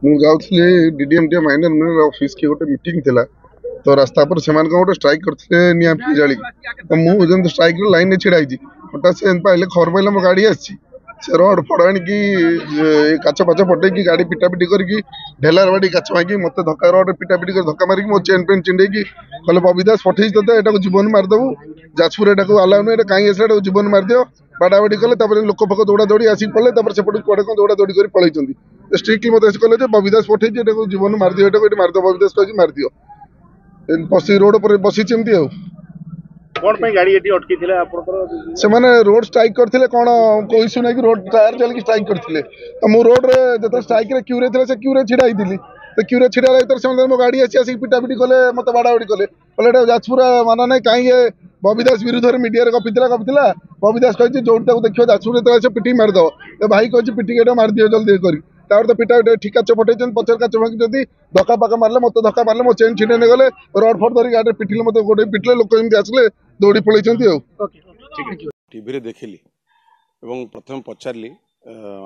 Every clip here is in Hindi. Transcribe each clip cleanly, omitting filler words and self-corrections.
मुझे डीडीएमटी माइनर ऑफिस की गोटे मीटिंग थिला तो रास्ता पर से गोटे स्ट्राइक करते निया जाली तो मुझे स्ट्राइक लाइन में छिड़ा हठात से पाइले खबर पाइले मो गाड़ी आसी से रड फड़ आणिकी काच फाच पटे गाड़ी पिटापिटी करके ढेलार बाड़ी काच भांगी मत धक्का रड पिटापिटी कर धक्का मारिकी मो चेन पेन चिंडेकी कहले बबी दास पठे तो जीवन मारिदेबू जाजपुर एटा आलाउ नुह कहीं आसा जीवन मारिदियो बाड़ाबाड़ी कले लोक फोक दौड़ा दौड़ी आसिक पड़े सेपट कड़े कौन दौड़ा दौड़ी कर पलैंती स्ट्रिक्टली मत कहले बबी दास पठे जीवन मारिदियो ये मारिद बबी दास कही मारिदियो बसी रोड पर बसी कौन पे गाड़ी एटी अटकी थिले से माने रोड स्ट्राइक करथिले कोन को इश्यू नै कि रोड टायर चल के स्ट्राइक करथिले तो मु रोड रे जत स्ट्राइक रे क्यू रे थिले से क्यू रे छिड़ा हिथिली तो क्यू रे छिड़ा लाग से मो गाड़ी आसी पिटापिटी कले मत बाड़ाबाड़ी कले जाजपुर माना नै कहीं बबी दास विरुद्ध में मीडिया कपिला बबी दास कही जो देखिए जाजपुर से पिटी मारिदेव तो भाई कही पिटी मारिदियो जल्दी कर तो पिटा ठीक काच फटे पचर काच भांगी धक्का पाका मारे मत धक्का मारे मो चेन छिड़े नहीं गले रड फड धरिक गाड़ी पिटिले मत गोटे पिटिले लोक जमी आसले दौड़ी पलैंती टीवी देखिली एवं प्रथम पचारि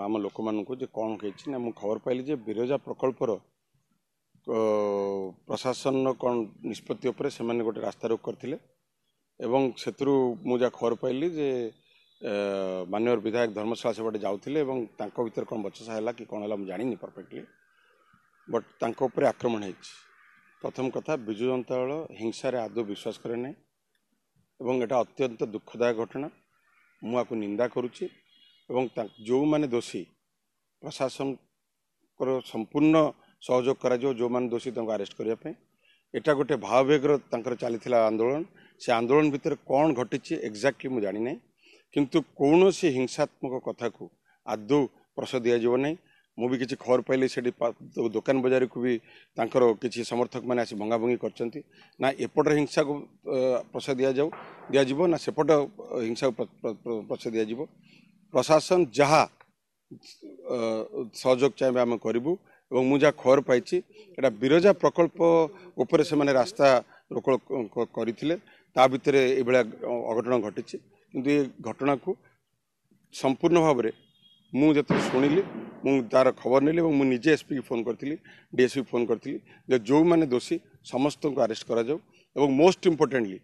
आम लोक मान कौन कही ना मुझे खबर पाइली जे बिरजा प्रकल्पर प्रशासन कौन निष्पत्ति से गोटे रास्ता रोक करते एवं से मुझे खबर पाइली जे माननीय विधायक धर्मशाला सेपटे जाते भर कौन बचसा है कि कौन है मुझे जानी परफेक्टली बट तांको उपरे आक्रमण है। प्रथम कथा विजु जनता दल हिंसा रे आदौ विश्वास करे ना एवं एटा अत्यंत दुखदायक घटना मुझे निंदा करुच्ची जो माने दोषी प्रशासन को संपूर्ण सहयोग करा जो माने दोषी अरेस्ट करने एटा गोटे भाववेगर चली आंदोलन से आंदोलन भितर कौन घटी एक्जाक्टली मुझे जानी ना किंतु कौन सी हिंसात्मक कथा को आदौ प्रश दिज्व ना मुझे किसी खबर पाइली से दुकान बजार को भी किसी समर्थक मैंने आसी भंगाभंगी कर ना एपटर हिंसा को प्रश दिज्व ना सेपट हिंसा को प्रश दिज्व प्रशासन जहाँ सहयोग चाहिए आम करूँ और मुझे खबर पाई बिरजा प्रकल्प उपर से मैंने रास्ता रोक करते भितर ये अघटन घटी किंतु ये घटना को संपूर्ण भाव में मुझे शुणिली मुझे तार खबर नेली मुझे निजे एसपी की फोन करी डीएसपी फोन करी जो मैंने दोषी समस्त को अरेस्ट करा जाऊ मोस्ट इम्पोर्टेंटली